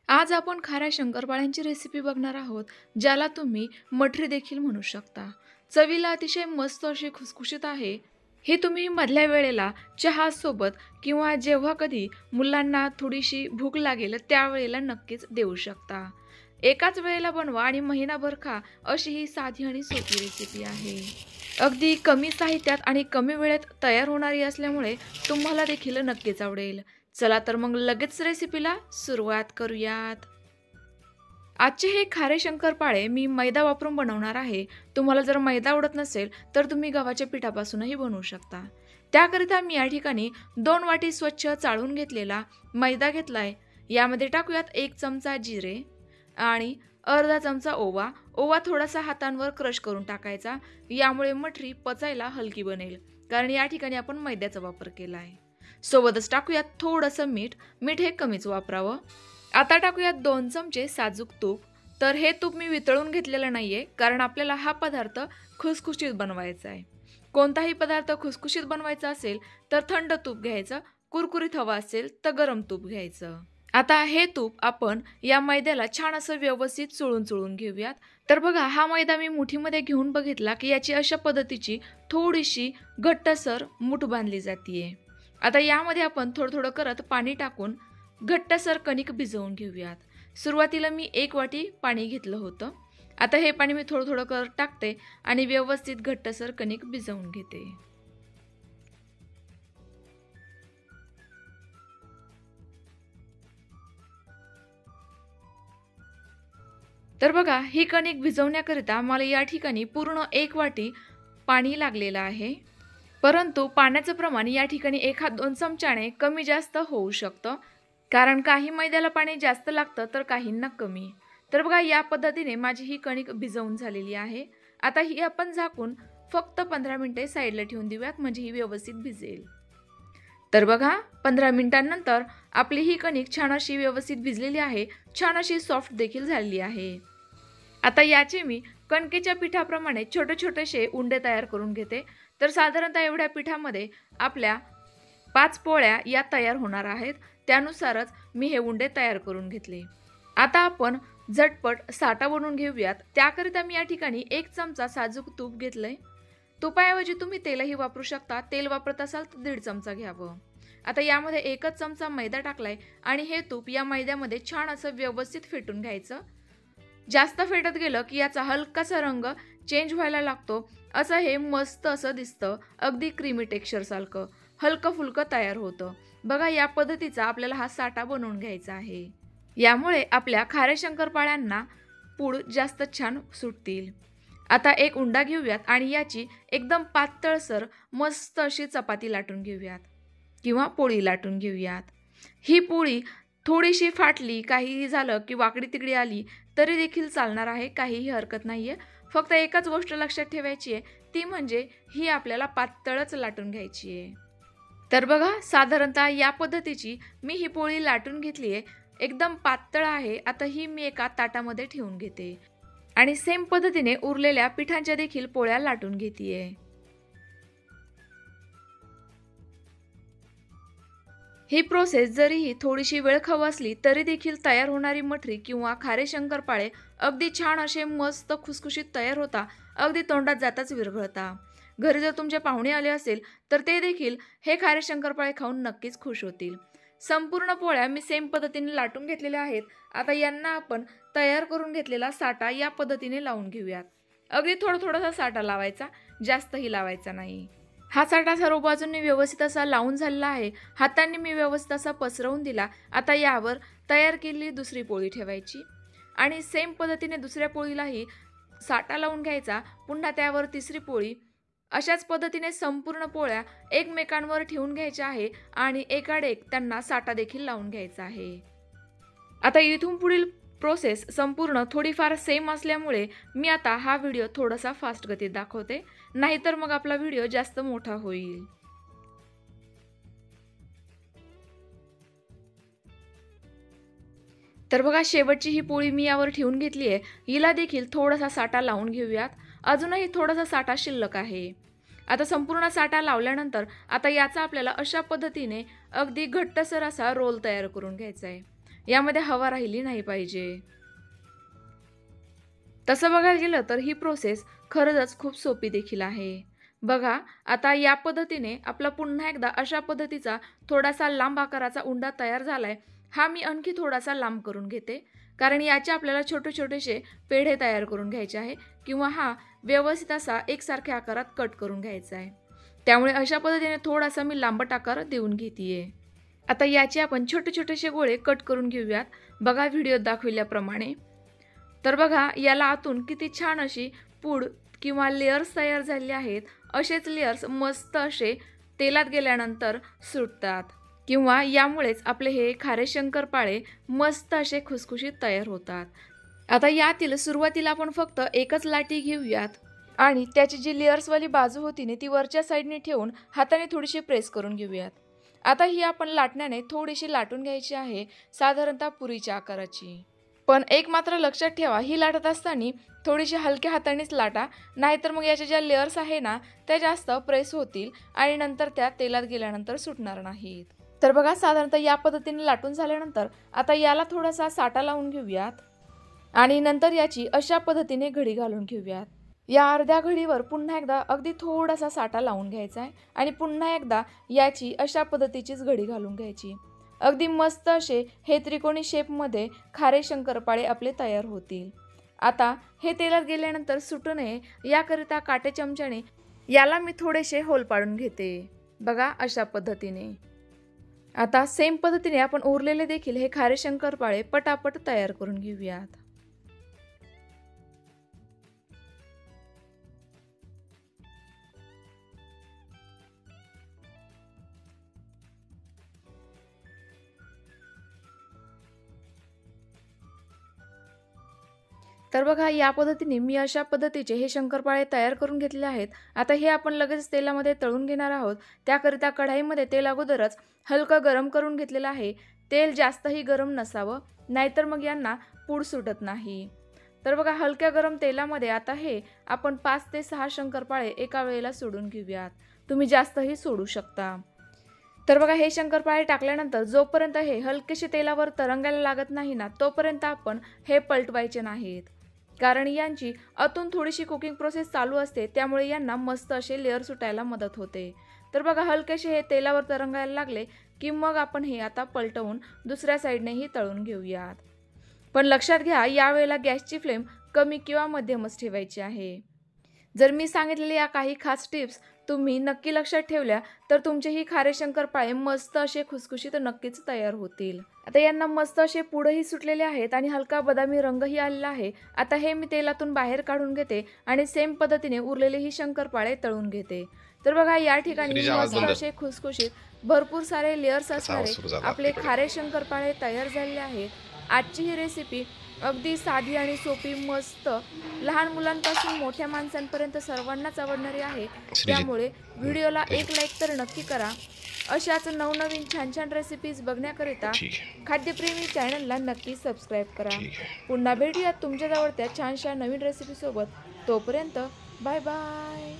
आज आपण खाऱ्या शंकरपाळ्यांची रेसिपी बघणार आहोत, ज्याला तुम्ही मठरी देखील म्हणू शकता. चवीला अतिशय मस्त अशी खुसखुशीत आहे. हे तुम्ही मधल्या वेळेला चहासोबत किंवा जेव्हा कधी मुलांना थोडीशी भूक लागेल त्यावेळेला नक्कीच देऊ शकता. एकाच वेळेला बनवा आणि महिनाभर खा, अशी ही साधी आणि सोपी रेसिपी आहे. अगदी कमी साहित्यात आणि कमी वेळेत तयार होणारी असल्यामुळे तुम्हाला देखील नक्कीच आवडेल. चला तर मग लगेच रेसिपीला सुरुवात करूयात. आजचे हे खारे शंकरपाळे मी मैदा वापरून बनवणार आहे. तुम्हाला जर मैदा आवडत नसेल तर तुम्ही गव्हाच्या पिठापासूनही बनवू शकता. त्याकरिता मी या ठिकाणी 2 वाटी स्वच्छ चाळून घेतलेला मैदा घेतलाय. यामध्ये टाकूयात 1 चमचा जिरे आणि अर्धा चमचा ओवा. ओवा थोडासा हातांवर क्रश करून टाकायचा. यामुळे मठरी पचायला हलकी बनेल, कारण या ठिकाणी आपण मैद्याचा वापर केला आहे. सोबतच टाकूयात थोडंसं मीठ. मीठ हे कमीच वापरावं. आता टाकूयात 2 चमचे साजूक तूप. तर हे तूप मी वितळून घेतलेलं नाहीये, कारण आपल्याला हा पदार्थ खुसखुशीत बनवायचा आहे. कोणताही पदार्थ खुसखुशीत बनवायचा असेल तर थंड तूप घ्यायचं, कुरकुरीत हवा असेल तर गरम तूप घ्यायचं. आता हे तूप आपण या मैद्याला छान असं व्यवस्थित चोळून घेऊयात. तर बघा, हा मैदा मी मुठीमध्ये घेऊन बघितला की याची अशा पद्धतीची थोडीशी घट्टसर मूठ बांधली जातीये. आता यामध्ये आपण थोडं करत पाणी टाकून घट्टसर कणिक भिजवून घेऊयात. सुरुवातीला मी 1 वाटी पाणी घेतलं होतं. आता हे पाणी मी थोडं करत टाकते आणि व्यवस्थित घट्टसर कणिक भिजवून घेते. तर बघा, ही कणिक भिजवण्याकरिता मला या ठिकाणी पूर्ण 1 वाटी पाणी लागलेलं आहे. परंतु पाण्याचं प्रमाण या ठिकाणी 1-2 चमच्याने कमी जास्त होऊ शकतं, कारण काही मैद्याला पाणी जास्त लागतं तर काहींना कमी. तर बघा, या पद्धतीने माझी ही कणिक भिजवून झालेली आहे. आता ही आपण झाकून फक्त 15 मिनिटे साईडला ठेवून देऊयात, म्हणजे ही व्यवस्थित भिजेल. तर बघा, 15 मिनिटांनंतर आपली ही कणिक छान अशी व्यवस्थित भिजलेली आहे. छान अशी सॉफ्ट देखील झालेली आहे. आता याचे मी कणकेच्या पिठाप्रमाणे छोटेसे उंडे तयार करून घेते. तर साधारणतः एवढ्या पिठामध्ये आपल्या 5 पोळ्या या तयार होणार आहेत. त्यानुसारच मी हे उंडे तयार करून घेतले. आता आपण झटपट साठा बनवून घेऊयात. त्याकरिता मी या ठिकाणी 1 चमचा साजूक तूप घेतलंय. तुपाऐवजी तुम्ही तेलही वापरू शकता. तेल वापरत असाल तर 1.5 चमचा घ्यावं. आता यामध्ये 1च चमचा मैदा टाकलाय आणि हे तूप या मैद्यामध्ये छान असं व्यवस्थित फेटून घ्यायचं. जास्त फेटत गेलं की याचा हलकासा रंग चेंज व्हायला लागतो. असं हे मस्त असं दिसतं, अगदी क्रीमी टेक्स्चर सारखं हलकं फुलकं तयार होतं. बघा, या पद्धतीचा आपल्याला हा साठा बनवून घ्यायचा आहे. यामुळे आपल्या खाऱ्या शंकरपाळ्यांना पूड जास्त छान सुटतील. आता एक उंडा घेऊयात आणि याची एकदम पातळसर मस्त अशी चपाती लाटून घेऊयात किंवा पोळी लाटून घेऊयात. ही पोळी थोडीशी फाटली, काहीही झालं की वाकडी तिकडी आली तरी देखील चालणार आहे, काहीही हरकत नाहीये. फक्त एकच गोष्ट लक्षात ठेवायची आहे, ती म्हणजे ही आपल्याला पातळच लाटून घ्यायची आहे. तर बघा, साधारणतः या पद्धतीची मी ही पोळी लाटून घेतली आहे. एकदम पातळ आहे. आता ही मी एका ताटामध्ये ठेवून घेते आणि सेम पद्धतीने उरलेल्या पिठांच्या देखील पोळ्या लाटून घेते. ही प्रोसेस जरीही थोडीशी वेळखाऊ असली तरी देखील तयार होणारी मठरी किंवा खारे शंकरपाळे अगदी छान असे मस्त खुसखुशीत तयार होता. अगदी तोंडात जाताच विरघळता. घरी जर तुमचे पाहुणे आले असेल तर ते देखील हे खारे शंकरपाळे खाऊन नक्कीच खुश होतील. संपूर्ण पोळ्या मी सेम पद्धतीने लाटून घेतलेल्या आहेत. आता यांना आपण तयार करून घेतलेला साठा या पद्धतीने लावून घेऊयात. अगदी थोडासा साठा लावायचा, जास्तही लावायचा नाही. हा साठा सर्व बाजूंनी व्यवस्थित असा लावून झालेला आहे. हातांनी मी व्यवस्थित असा पसरवून दिला. आता यावर तयार केलेली दुसरी पोळी ठेवायची आणि सेम पद्धतीने दुसऱ्या पोळीलाही साठा लावून घ्यायचा. पुन्हा त्यावर तिसरी पोळी. अशाच पद्धतीने संपूर्ण पोळ्या एकमेकांवर ठेवून घ्यायच्या आहे आणि एकाडेक त्यांना साठा देखील लावून घ्यायचा आहे. आता इथून पुढील प्रोसेस संपूर्ण थोडीफार सेम असल्यामुळे मी आता हा व्हिडिओ थोडासा फास्ट गतीत दाखवते, नाहीतर मग आपला व्हिडिओ जास्त मोठा होईल. तर बघा, शेवटची ही पोळी मी यावर ठेवून घेतली आहे. हिला देखील थोडासा साठा लावून घेऊयात. अजूनही थोडासा साठा शिल्लक आहे. आता संपूर्ण साठा लावल्यानंतर आता याचा आपल्याला अशा पद्धतीने अगदी घट्टसर असा रोल तयार करून घ्यायचा आहे. यामध्ये हवा राहिली नाही पाहिजे. तसं बघायला गेलं तर ही प्रोसेस खरंच खूप सोपी देखील आहे. बघा, आता या पद्धतीने आपला पुन्हा एकदा अशा पद्धतीचा थोडासा लांब आकाराचा उंडा तयार झालाय. हा मी आणखी थोडासा लांब करून घेते, कारण याचे आपल्याला छोटे छोटेसे पेढे तयार करून घ्यायचे आहे किंवा हा व्यवस्थित असा एकसारख्या आकारात कट करून घ्यायचा आहे. त्यामुळे अशा पद्धतीने थोडासा मी लांबट आकार देऊन घेतेय. आता याचे आपण छोटे छोटेसे गोळे कट करून घेऊयात, बघा व्हिडिओत दाखवल्याप्रमाणे. तर बघा, याला आतून किती छान अशी पूड किंवा लेयर्स तयार झालेले आहेत. असेच लेयर्स मस्त असे तेलात गेल्यानंतर सुटतात किंवा यामुळेच आपले हे खारे शंकरपाळे मस्त असे खुसखुशीत तयार होतात. आता यातील सुरुवातीला आपण फक्त एकच लाटी घेऊयात आणि त्याची जी लेयर्सवाली बाजू होती ना ती वरच्या साईडने ठेवून हाताने थोडीशी प्रेस करून घेऊयात. आता ही आपण लाटण्याने थोडीशी लाटून घ्यायची आहे, साधारणतः पुरीच्या आकाराची. पण एक मात्र लक्षात ठेवा, ही लाटत असताना थोडीशी हलक्या हातानेच लाटा, नाहीतर मग याच्या ज्या लेयर्स आहे ना त्या जास्त प्रेस होतील आणि नंतर त्या तेलात गेल्यानंतर सुटणार नाहीत. तर बघा, साधारणतः या पद्धतीने लाटून झाल्यानंतर आता याला थोडासा साठा लावून घेऊयात आणि नंतर याची अशा पद्धतीने घडी घालून घेऊयात. या अर्ध्या घडीवर पुन्हा एकदा अगदी थोडासा साठा लावून घ्यायचा आहे आणि पुन्हा एकदा याची अशा पद्धतीचीच घडी घालून घ्यायची. अगदी मस्त असे हे त्रिकोणी शेपमध्ये खारे शंकरपाळे आपले तयार होतील. आता हे तेलात गेल्यानंतर सुटू नये याकरिता काटे चमच्याने याला मी थोडेसे होल पाडून घेते, बघा अशा पद्धतीने. आता सेम पद्धतीने आपण उरलेले देखील हे खारे शंकरपाळे पटापट तयार करून घेऊयात. तर बघा, या पद्धतीने मी अशा पद्धतीचे हे शंकरपाळे तयार करून घेतले आहेत. आता हे आपण लगेच तेलामध्ये तळून घेणार आहोत. त्याकरिता कढाईमध्ये तेल अगोदरच हलकं गरम करून घेतलेलं आहे. तेल जास्तही गरम नसावं, नाहीतर मग यांना पूड सुटत नाही. तर बघा, हलक्या गरम तेलामध्ये आता हे आपण 5 ते 6 शंकरपाळे एका वेळेला सोडून घेऊयात. तुम्ही जास्तही सोडू शकता. तर बघा, हे शंकरपाळे टाकल्यानंतर जोपर्यंत हे हलकेसे तेलावर तरंगायला लागत नाही ना तोपर्यंत आपण हे पलटवायचे नाहीत, कारण यांची आतून थोडीशी कुकिंग प्रोसेस चालू असते. त्यामुळे यांना मस्त असे लेअर सुटायला मदत होते. तर बघा, हलकेसे हे तेलावर तरंगायला लागले की मग आपण हे आता पलटवून दुसऱ्या साईडनेही तळून घेऊयात. पण लक्षात घ्या, यावेळेला गॅसची फ्लेम कमी किंवा मध्यमच ठेवायची आहे. जर मी सांगितलेल्या या काही खास टिप्स तुम्ही नक्की लक्षात ठेवल्या तर तुमचेही खारे शंकरपाळे मस्त असे खुसखुशीत नक्कीच तयार होतील. आता यांना मस्त असे पुढेही सुटलेले आहेत आणि हलका बदामी रंगही आलेला आहे. आता हे मी तेलातून बाहेर काढून घेते आणि सेम पद्धतीने उरलेले ही शंकरपाळे तळून घेते. तर बघा, या ठिकाणी मस्त असे खुसखुशीत भरपूर सारे लेयर्स असणारे आपले खारे शंकरपाळे तयार झालेले आहेत. आजची ही रेसिपी अगदी साधी आणि सोपी, मस्त, लहान मुलांपासून मोठ्या माणसांपर्यंत सर्वांनाच आवडणारी आहे. त्यामुळे व्हिडिओला एक लाईक तर नक्की करा. अशाच नवनवीन छान छान रेसिपीज बघण्याकरिता खाद्यप्रेमी चॅनलला नक्की सबस्क्राईब करा. पुन्हा भेटूयात तुमच्या जवळच्या छानशा नवीन रेसिपीसोबत. तोपर्यंत बाय बाय.